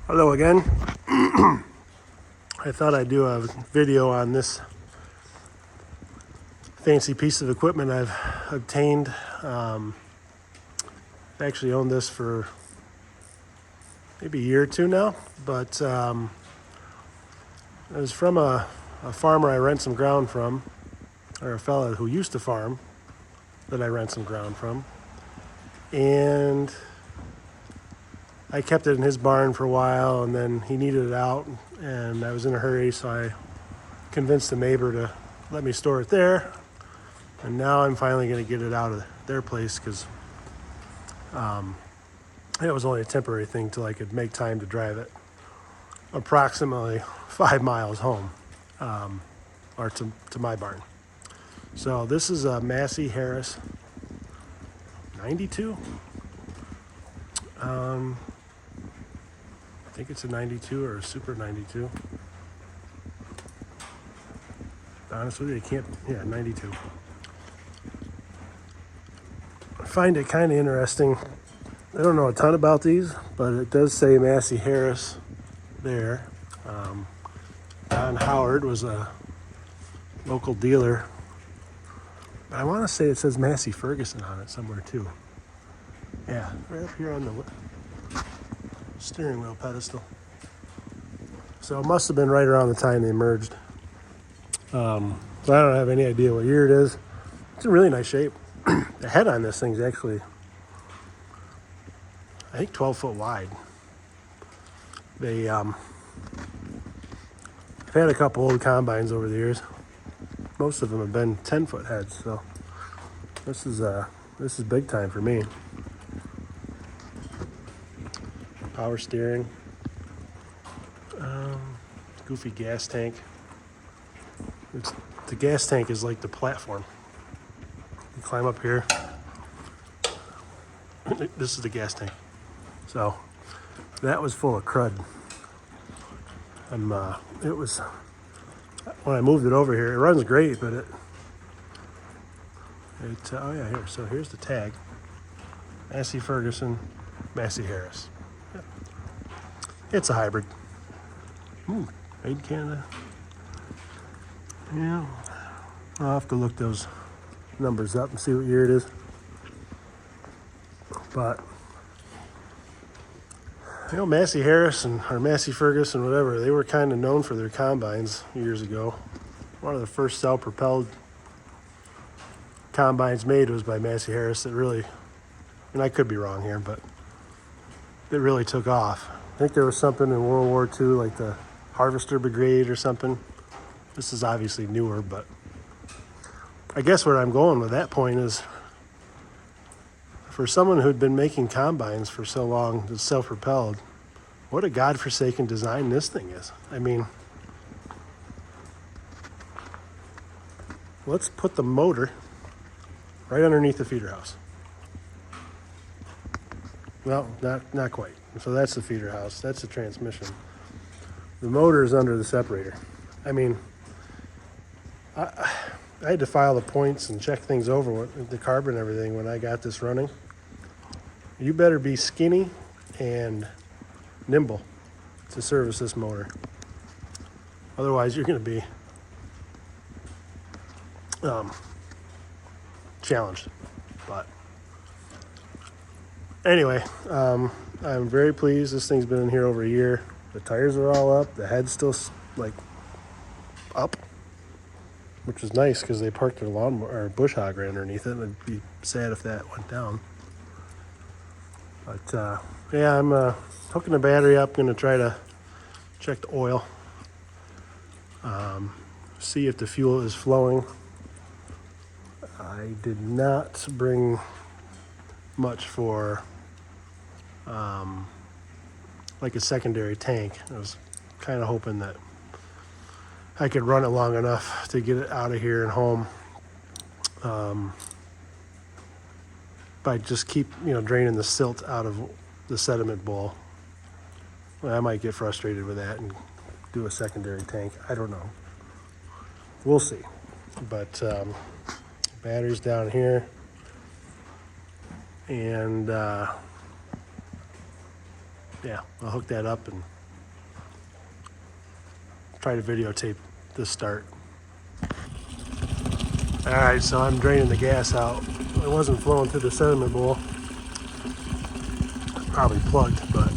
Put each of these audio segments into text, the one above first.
Hello again. I thought I'd do a video on this fancy piece of equipment I've obtained. I've actually owned this for maybe a year or two now, but it was from a farmer I rent some ground from, or a fella who used to farm that I rent some ground from. And I kept it in his barn for a while, and then he needed it out, and I was in a hurry, so I convinced the neighbor to let me store it there. And now I'm finally going to get it out of their place because it was only a temporary thing till I could make time to drive it approximately 5 miles home, or to my barn. So this is a Massey Harris 92. I think it's a 92 or a Super 92. Honestly, you can't, 92. I find it kind of interesting. I don't know a ton about these, but it does say Massey Harris there. Don Howard was a local dealer. But I want to say it says Massey Ferguson on it somewhere too. Yeah, right up here on the steering wheel pedestal. So it must have been right around the time they merged. So I don't have any idea what year it is. It's in really nice shape. The head on this thing's actually, I think, 12 foot wide. I've had a couple old combines over the years. Most of them have been 10-foot heads, so this is big time for me. Power steering, goofy gas tank. The gas tank is like the platform. You climb up here. This is the gas tank. So that was full of crud. It was, when I moved it over here, it runs great, but oh yeah, here. So here's the tag. Massey Ferguson, Massey Harris. Yeah. It's a hybrid. Made in Canada. Yeah. I'll have to look those numbers up and see what year it is. But Massey Harris or Massey Ferguson, whatever, they were kind of known for their combines years ago. One of the first self-propelled combines made was by Massey Harris that really, and I could be wrong here, but it really took off. I think there was something in World War II, like the Harvester Brigade or something. This is obviously newer, but I guess where I'm going with that point is, for someone who'd been making combines for so long that's self-propelled, what a godforsaken design this thing is. I mean, let's put the motor right underneath the feeder house. Well, not quite. So that's the feeder house. That's the transmission. The motor is under the separator. I mean, I had to file the points and check things over with the carb and everything when I got this running. You better be skinny and nimble to service this motor. Otherwise, you're going to be challenged. But anyway, I'm very pleased. This thing's been in here over a year. The tires are all up. The head's still like up, which is nice because they parked their lawnmower or bush hog right underneath it. I'd be sad if that went down. But yeah, I'm hooking the battery up. Going to try to check the oil, see if the fuel is flowing. I did not bring much for like a secondary tank. I was kind of hoping that I could run it long enough to get it out of here and home. By just keep draining the silt out of the sediment bowl. Well, I might get frustrated with that and do a secondary tank. I don't know. We'll see. But battery's down here, and yeah, I'll hook that up and try to videotape the start. All right, so I'm draining the gas out. It wasn't flowing through the sediment bowl. Probably plugged, but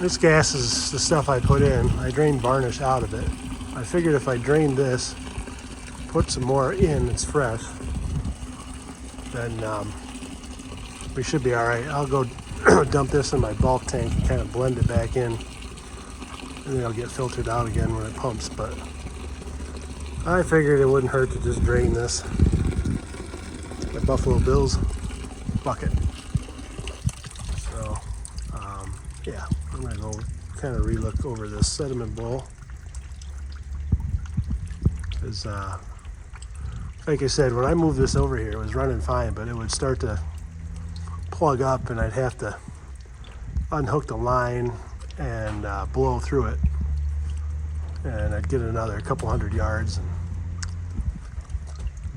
this gas is the stuff I put in. I drained varnish out of it. I figured if I drained this, put some more in, it's fresh, then we should be all right. I'll go dump this in my bulk tank and kind of blend it back in, and then it'll get filtered out again when it pumps. But I figured it wouldn't hurt to just drain this. My Buffalo Bills bucket. So yeah, I'm gonna go kind of re-look over this sediment bowl, because like I said, when I moved this over here, it was running fine, but it would start to plug up and I'd have to unhook the line and blow through it, and I'd get another couple hundred yards and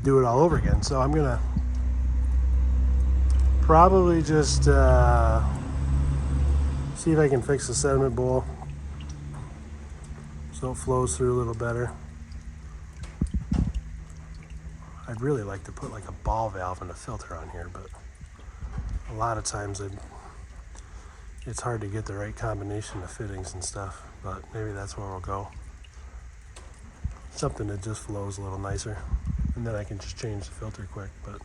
do it all over again. So I'm gonna probably just see if I can fix the sediment bowl so it flows through a little better. I'd really like to put like a ball valve and a filter on here, but a lot of times it's hard to get the right combination of fittings and stuff, but maybe that's where we'll go. Something that just flows a little nicer, and then I can just change the filter quick. But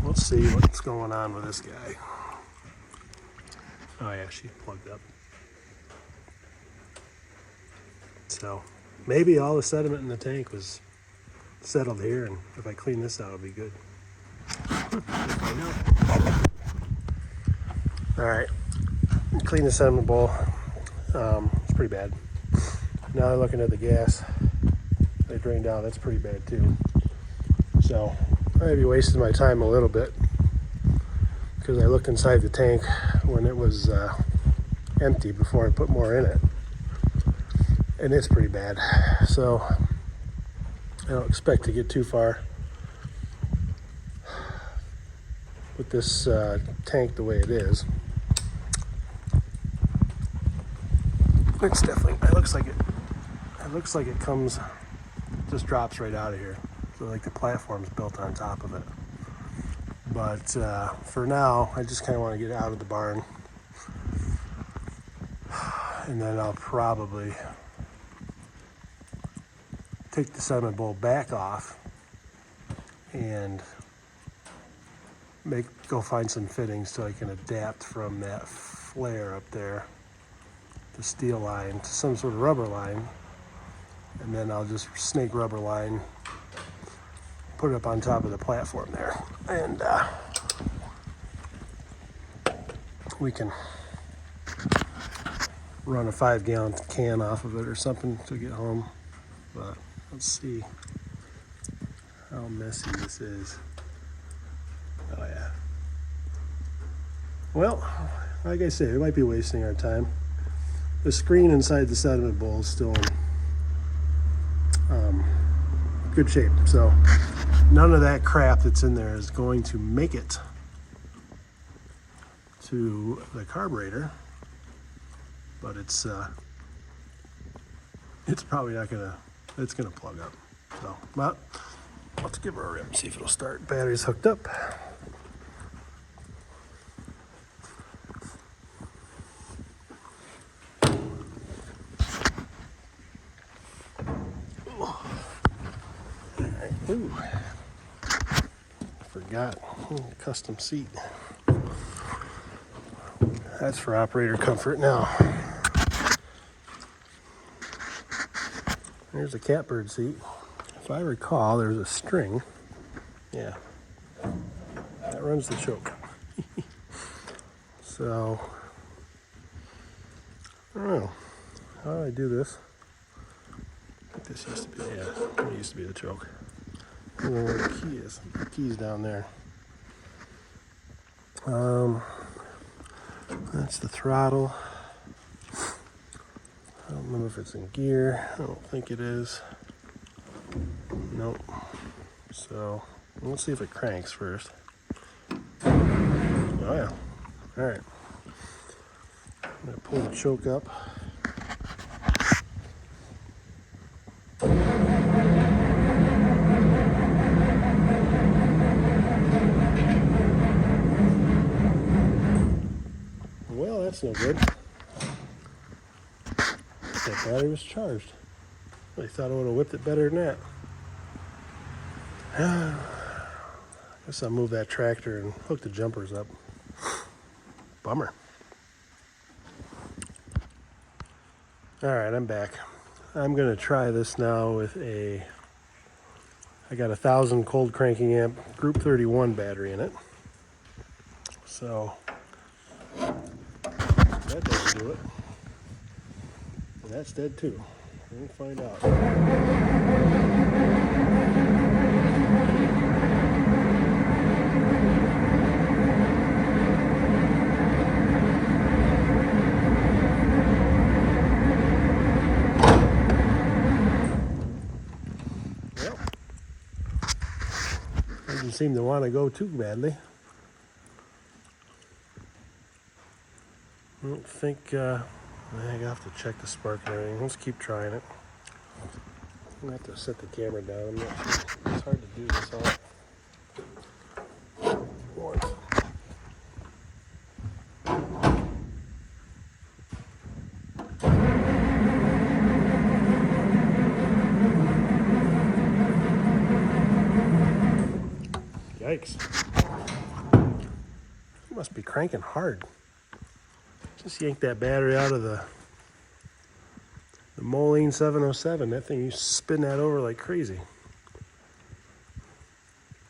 let's see what's going on with this guy. Oh yeah, she's plugged up. So maybe all the sediment in the tank was settled here, and if I clean this out, it'll be good. All right, clean the sediment bowl. It's pretty bad. Now I'm looking at the gas I drained out. That's pretty bad too. So I may be wasting my time a little bit, because I looked inside the tank when it was empty before I put more in it, and it's pretty bad. So I don't expect to get too far with this tank the way it is. It's definitely, it looks like it comes, just drops right out of here. So like the platform's built on top of it. But for now, I just kind of want to get it out of the barn. And then I'll probably take the sediment bowl back off and go find some fittings so I can adapt from that flare up there, the steel line, to some sort of rubber line. And then I'll just snake rubber line, put it up on top of the platform there, and we can run a 5-gallon can off of it or something to get home. But let's see how messy this is. Oh yeah. Well, like I say, we might be wasting our time. The screen inside the sediment bowl is still in good shape, so none of that crap that's in there is going to make it to the carburetor, but it's probably not gonna, it's gonna plug up. So, but let's give her a rip and see if it'll start. Battery's hooked up. Ooh, forgot, custom seat. That's for operator comfort now. There's a catbird seat. If I recall, there's a string. Yeah, that runs the choke. So, I don't know. How do I do this? I think this used to be, yeah, it used to be the choke. I don't know where the key is. The key's down there. That's the throttle. I don't remember if it's in gear. I don't think it is. Nope. So let's see if it cranks first. Oh yeah. All right. I'm gonna pull the choke up. no good. That battery was charged. I thought I would have whipped it better than that. Guess I'll move that tractor and hook the jumpers up. Bummer. Alright, I'm back. I'm going to try this now with I got a 1000 cold cranking amp Group 31 battery in it. So, that doesn't do it. And that's dead too. We'll find out. Well, doesn't seem to want to go too badly. I don't think, I have to check the spark and everything. Let's keep trying it. I'm going to have to set the camera down. I'm not sure. It's hard to do this all at once. Yikes. You must be cranking hard. Just yank that battery out of the Moline 707. That thing, you spin that over like crazy.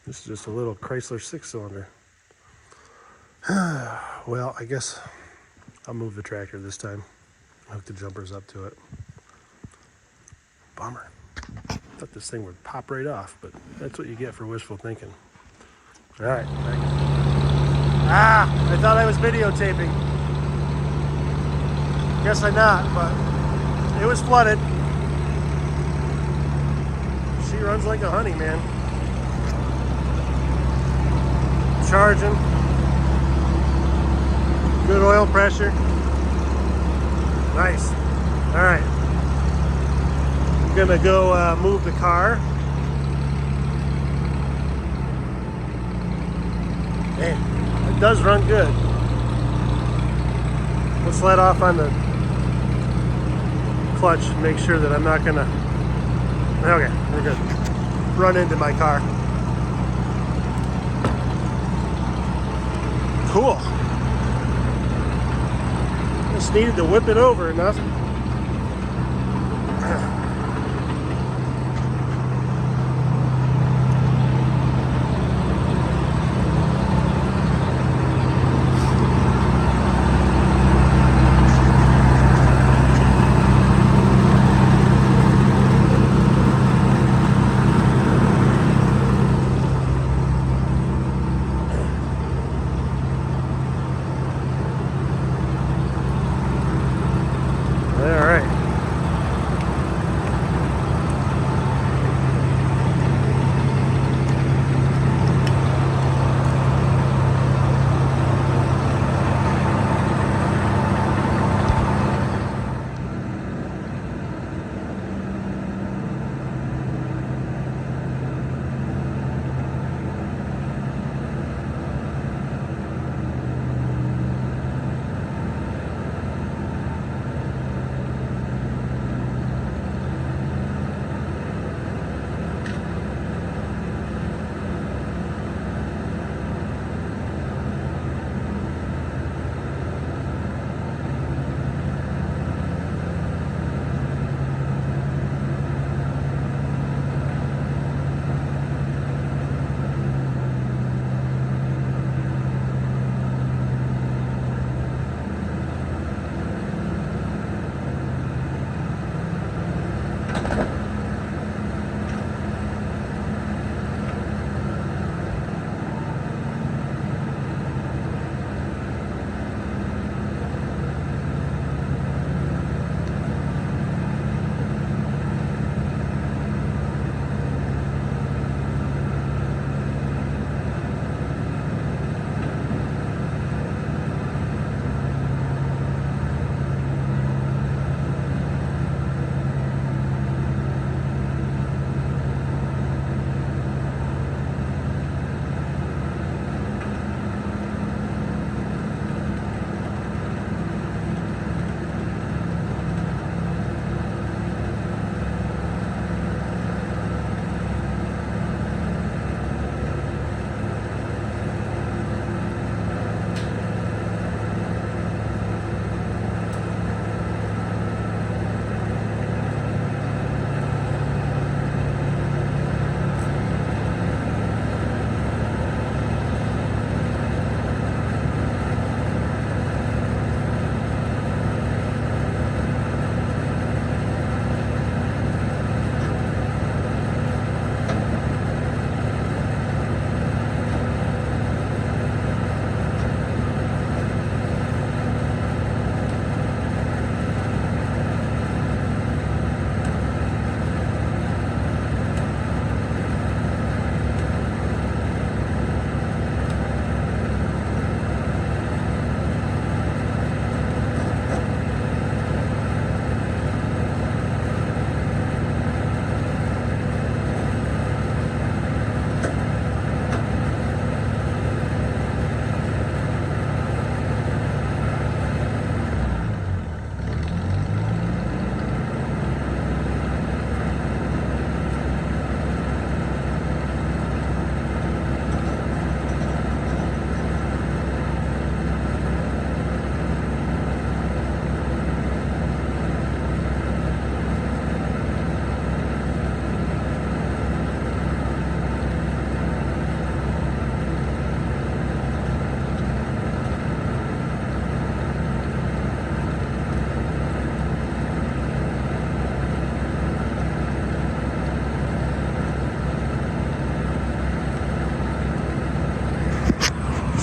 This is just a little Chrysler 6-cylinder. Well, I guess I'll move the tractor this time. Hook the jumpers up to it. Bummer. Thought this thing would pop right off, but that's what you get for wishful thinking. All right. I thought I was videotaping. Guess I'm not, but it was flooded. She runs like a honey, man. Charging. Good oil pressure. Nice. All right. I'm gonna go move the car. Man, it does run good. Let's let off on the clutch and make sure that I'm not gonna, okay, we're good, run into my car. Cool. Just needed to whip it over enough.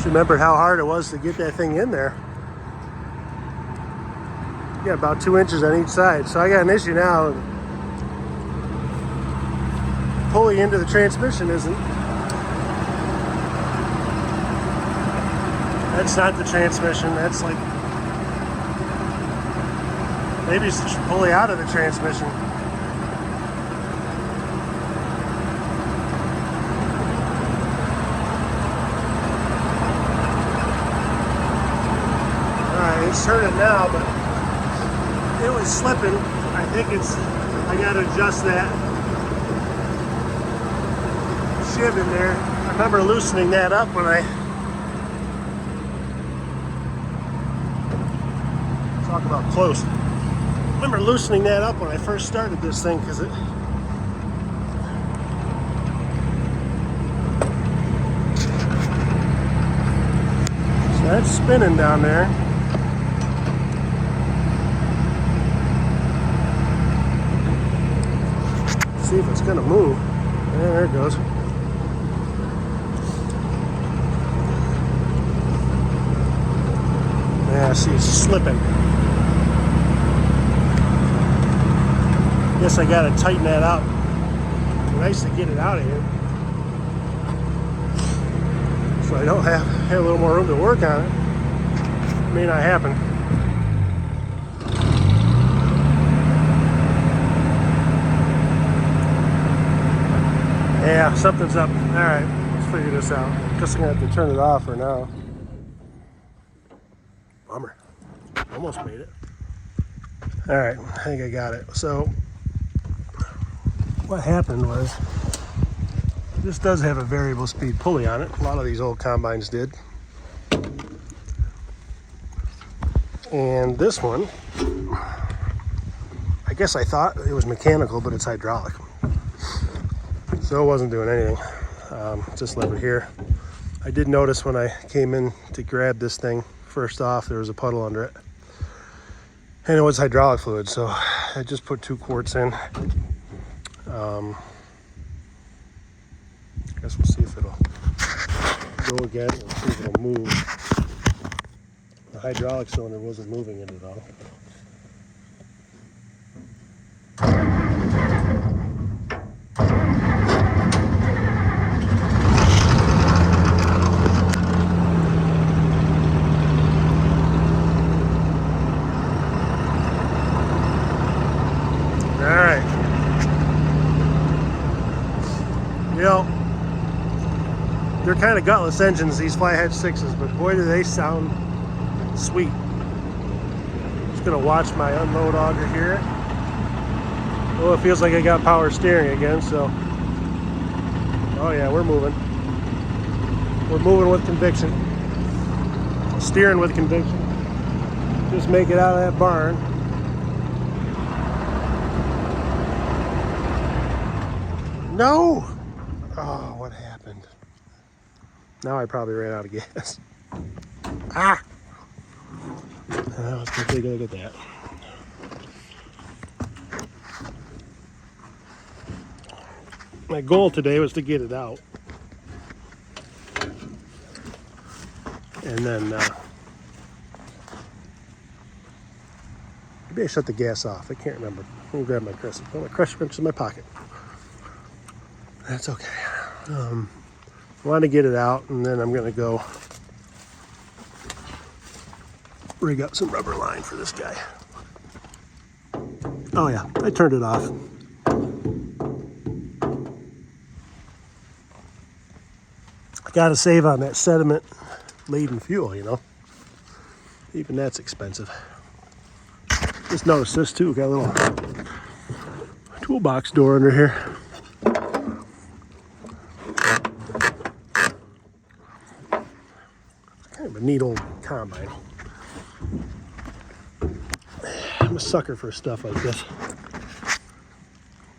Just remembered how hard it was to get that thing in there. You got about 2 inches on each side. So I got an issue now. Pulling into the transmission isn't. That's not the transmission. That's like, maybe it's pulling out of the transmission. Alright, it's turning now, but it was slipping. I think I gotta adjust that shiv in there. I remember loosening that up when I talk about close. I remember loosening that up when I first started this thing because so that's spinning down there. See if it's gonna move. There it goes. Yeah, see, it's slipping. Guess I gotta tighten that up. Nice to get it out of here. So I don't have a little more room to work on it. May not happen. Yeah, something's up. Alright, let's figure this out. Guess I'm gonna have to turn it off for now. Bummer. Almost made it. Alright, I think I got it. So, what happened was, this does have a variable speed pulley on it. A lot of these old combines did. And this one, I guess I thought it was mechanical, but it's hydraulic. So it wasn't doing anything. Just lever here. I did notice when I came in to grab this thing, first off, there was a puddle under it. And it was hydraulic fluid, so I just put 2 quarts in. Guess we'll see if it'll go again. We'll see if it'll move. The hydraulic cylinder wasn't moving it at all. Alright. You know, they're kind of gutless engines, these Flathead 6s, but boy do they sound sweet. Just gonna watch my unload auger here. Oh, it feels like I got power steering again, so. Oh yeah, we're moving. We're moving with conviction. Steering with conviction. Just make it out of that barn. No! Oh, what happened? Now I probably ran out of gas. Ah! Now let's go take a look at that. My goal today was to get it out. And then, maybe I shut the gas off. I can't remember. Let me grab my crescent. Oh, my crescent wrench in my pocket. That's okay. I want to get it out, and then I'm going to go rig up some rubber line for this guy. Oh yeah, I turned it off. I got to save on that sediment-laden fuel, you know. Even that's expensive. Just noticed this too. Got a little toolbox door under here. Kind of a neat old combine. I'm a sucker for stuff like this.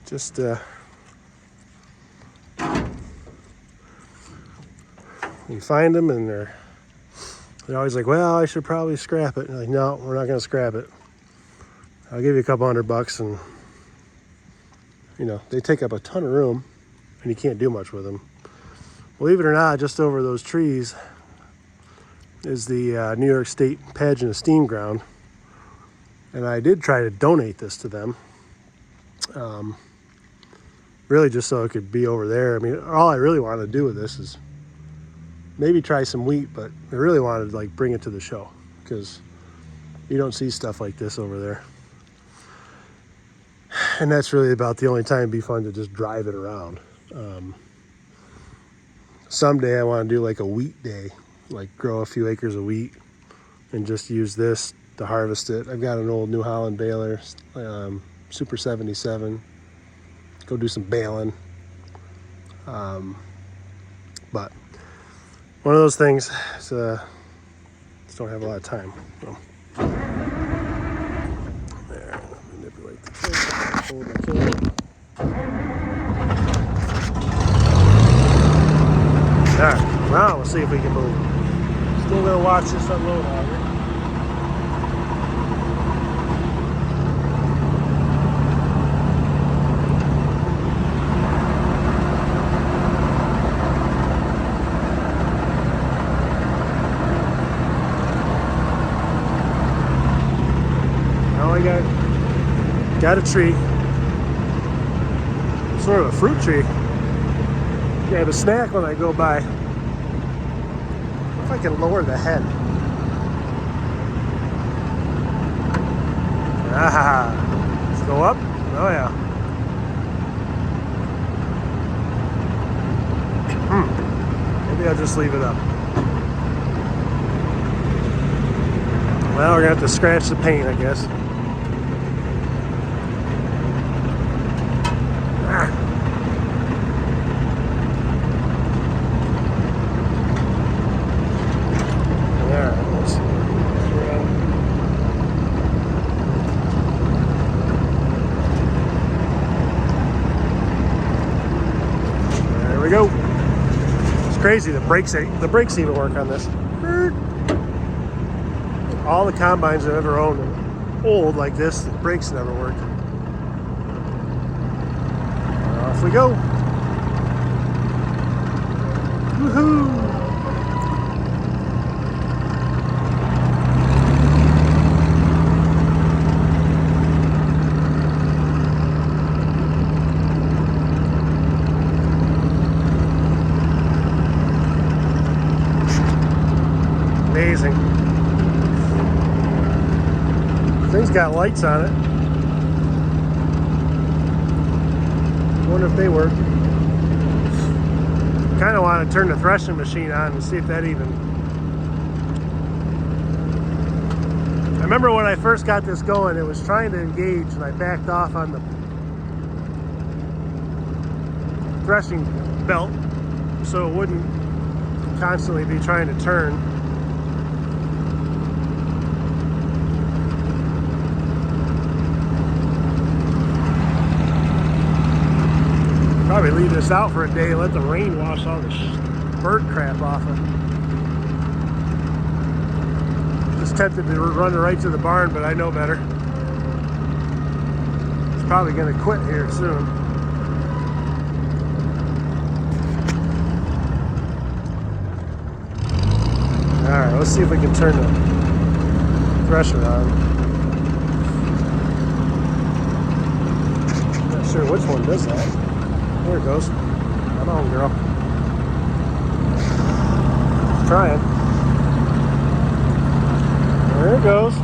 Just you find them and they're always like, well, I should probably scrap it. And like, no, we're not going to scrap it. I'll give you a couple $100 and, you know, they take up a ton of room and you can't do much with them. Believe it or not, just over those trees is the New York State Pageant of Steam Ground. And I did try to donate this to them. Really just so it could be over there. I mean, all I really wanted to do with this is maybe try some wheat, but I really wanted to like bring it to the show because you don't see stuff like this over there. And that's really about the only time it'd be fun to just drive it around. Someday I want to do like a wheat day, like grow a few acres of wheat and just use this to harvest it. I've got an old New Holland baler, Super 77. Go do some baling. But one of those things, just don't have a lot of time. So. There, manipulate the thing, hold the camera. Alright, now we'll see if we can move. Still gonna watch this unload out here. Got a tree, sort of a fruit tree. I have a snack when I go by. If I can lower the head. Ah, let's go up. Oh yeah. Maybe I'll just leave it up. Well, we're gonna have to scratch the paint, I guess. Go. It's crazy. The brakes even work on this. All the combines I've ever owned are old like this. The brakes never work. Off we go. Woohoo! Amazing. Thing's got lights on it. Wonder if they work. Kind of want to turn the threshing machine on and see if that even... I remember when I first got this going, it was trying to engage and I backed off on the threshing belt so it wouldn't constantly be trying to turn. Probably leave this out for a day and let the rain wash all the bird crap off it. Just tempted to run it right to the barn, but I know better. It's probably going to quit here soon. Alright, let's see if we can turn the thresher on. Not sure which one does that. There it goes. Come on, girl. Trying. There it goes.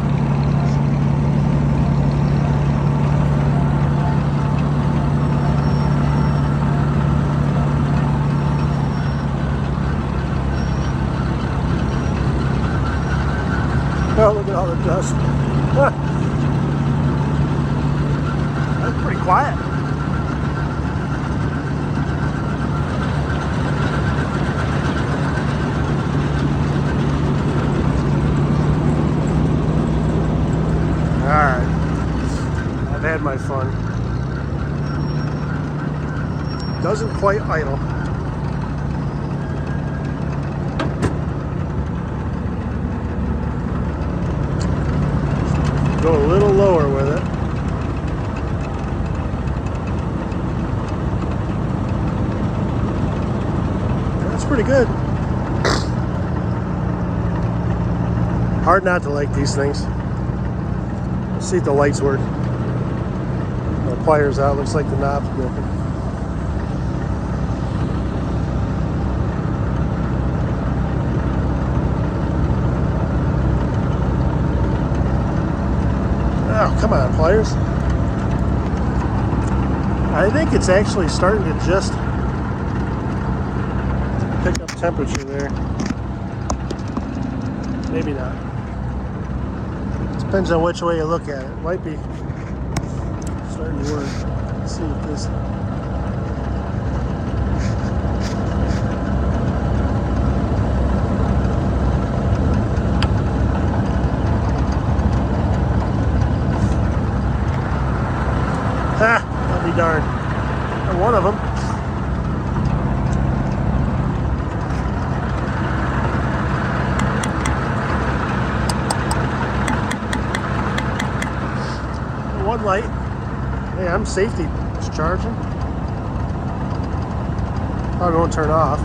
Oh, look at all the dust. That's pretty quiet. Alright, I've had my fun. Doesn't quite idle. Go a little lower with it. That's pretty good. Hard not to like these things. Let's see if the lights work. My pliers out, looks like the knob's broken. Oh, come on, pliers. I think it's actually starting to just pick up temperature there. Maybe not. Depends on which way you look at it. It might be starting to work. Let's see if this. Ha! I'll be darned. One of them. One light. Hey, I'm safety. It's charging. Probably won't turn off.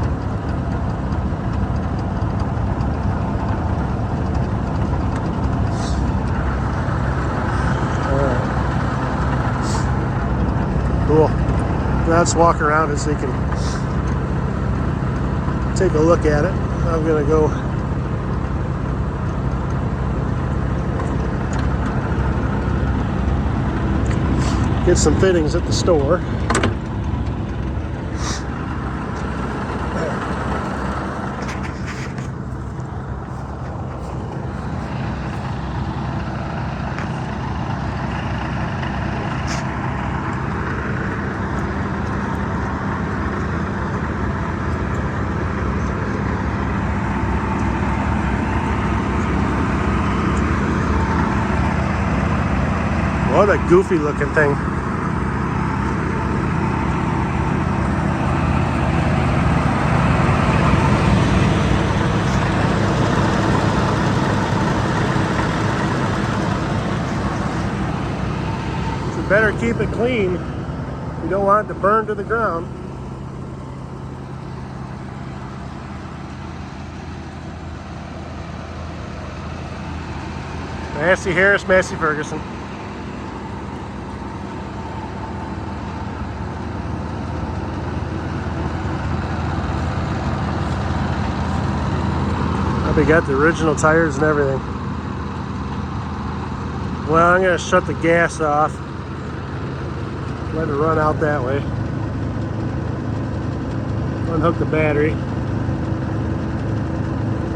Alright. Cool. Let's walk around it so you can take a look at it. I'm gonna go get some fittings at the store. What a goofy looking thing. So better keep it clean. You don't want it to burn to the ground. Massey Harris, Massey Ferguson. They got the original tires and everything. Well, I'm going to shut the gas off. Let it run out that way. Unhook the battery.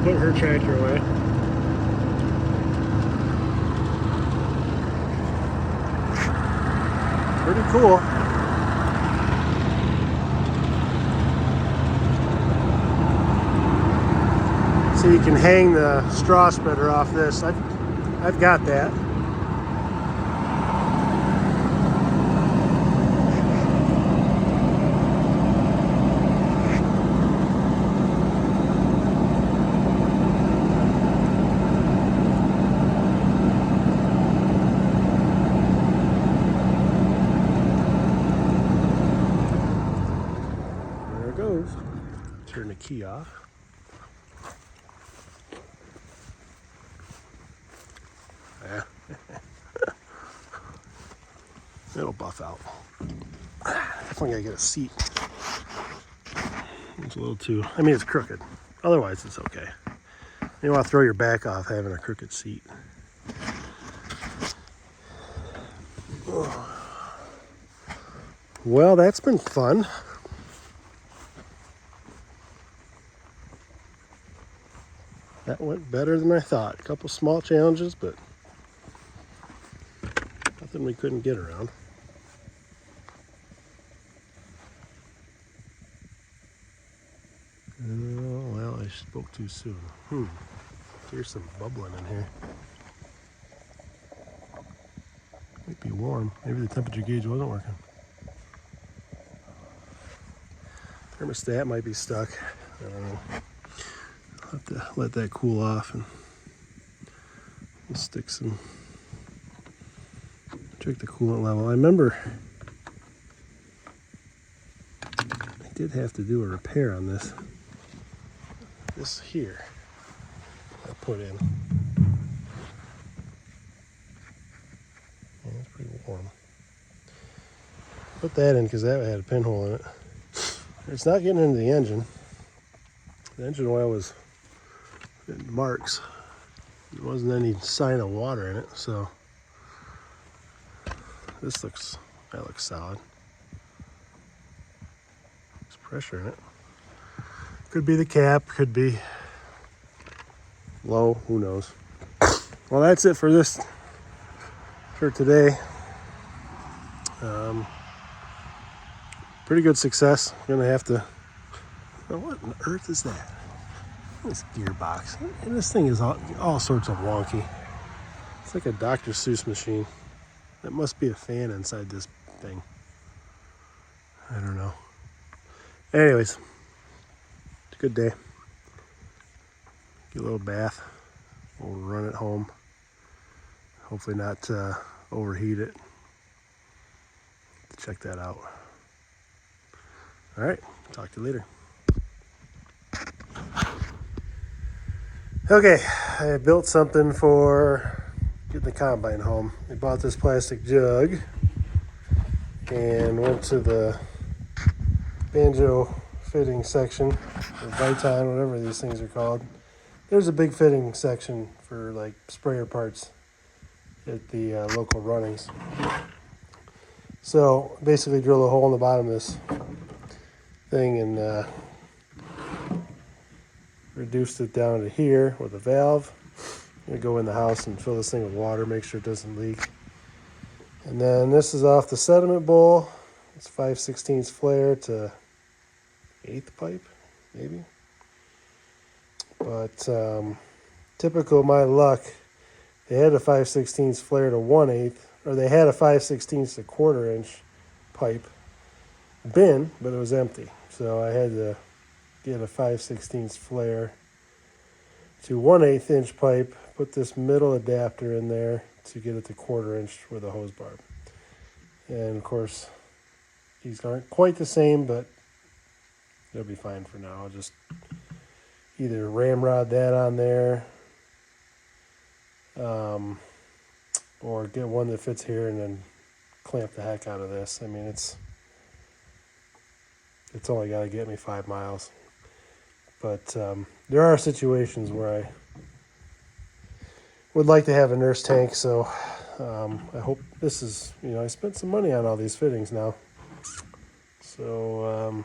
Put her tractor away. Pretty cool. So you can hang the straw spreader off this. I've got that. There it goes. Turn the key off. Yeah. It'll buff out. Definitely gotta get a seat. It's a little too, I mean, it's crooked. Otherwise, it's okay. You want to throw your back off having a crooked seat. Well, that's been fun. That went better than I thought. A couple small challenges, but nothing we couldn't get around. Oh, well, I spoke too soon. There's some bubbling in here. Might be warm. Maybe the temperature gauge wasn't working. Thermostat might be stuck. I don't know. I'll have to let that cool off and we'll stick some, check the coolant level. I remember I did have to do a repair on this here I put in. for them. Put that in because that had a pinhole in it. It's not getting into the engine. The engine oil was getting marks. There wasn't any sign of water in it, so that looks solid. There's pressure in it. Could be the cap, could be low, who knows. Well, that's it for today. Pretty good success. Gonna have to, oh, what on earth is that? This gearbox. And this thing is all sorts of wonky. It's like a Dr. Seuss machine. That must be a fan inside this thing. I don't know. Anyways, it's a good day. Get a little bath. We'll run it home. Hopefully not overheat it. Check that out. All right, talk to you later. Okay, I built something for getting the combine home. I bought this plastic jug and went to the banjo fitting section, or Viton, whatever these things are called. There's a big fitting section for like sprayer parts at the local runnings. So basically drill a hole in the bottom of this thing and reduced it down to here with a valve. I'm gonna go in the house and fill this thing with water, make sure it doesn't leak. And then this is off the sediment bowl. It's 5/16 flare to 1/8 pipe, maybe. But typical my luck, they had a 5/16 flare to 1/8, or they had a 5/16 to 1/4 inch pipe bin, but it was empty. So I had to get a 5/16 flare to 1/8 inch pipe, put this middle adapter in there to get it to 1/4 inch with a hose barb. And of course, these aren't quite the same, but they'll be fine for now. I'll just either ramrod that on there, or get one that fits here and then clamp the heck out of this. I mean, it's only got to get me 5 miles. But there are situations where I would like to have a nurse tank, so I hope this is, I spent some money on all these fittings now. So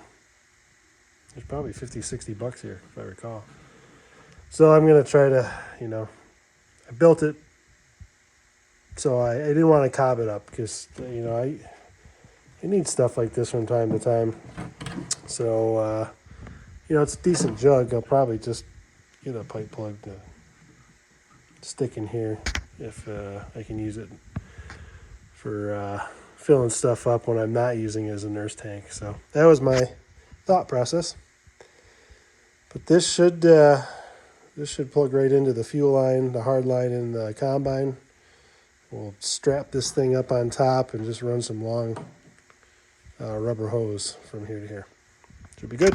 there's probably 50, 60 bucks here, if I recall. So I'm going to try to, I built it, so I didn't want to cob it up because, I need stuff like this from time to time. So, it's a decent jug. I'll probably just get a pipe plug to stick in here if I can use it for filling stuff up when I'm not using it as a nurse tank. So that was my thought process. But this should plug right into the fuel line, the hard line in the combine. We'll strap this thing up on top and just run some long rubber hose from here to here. Should be good.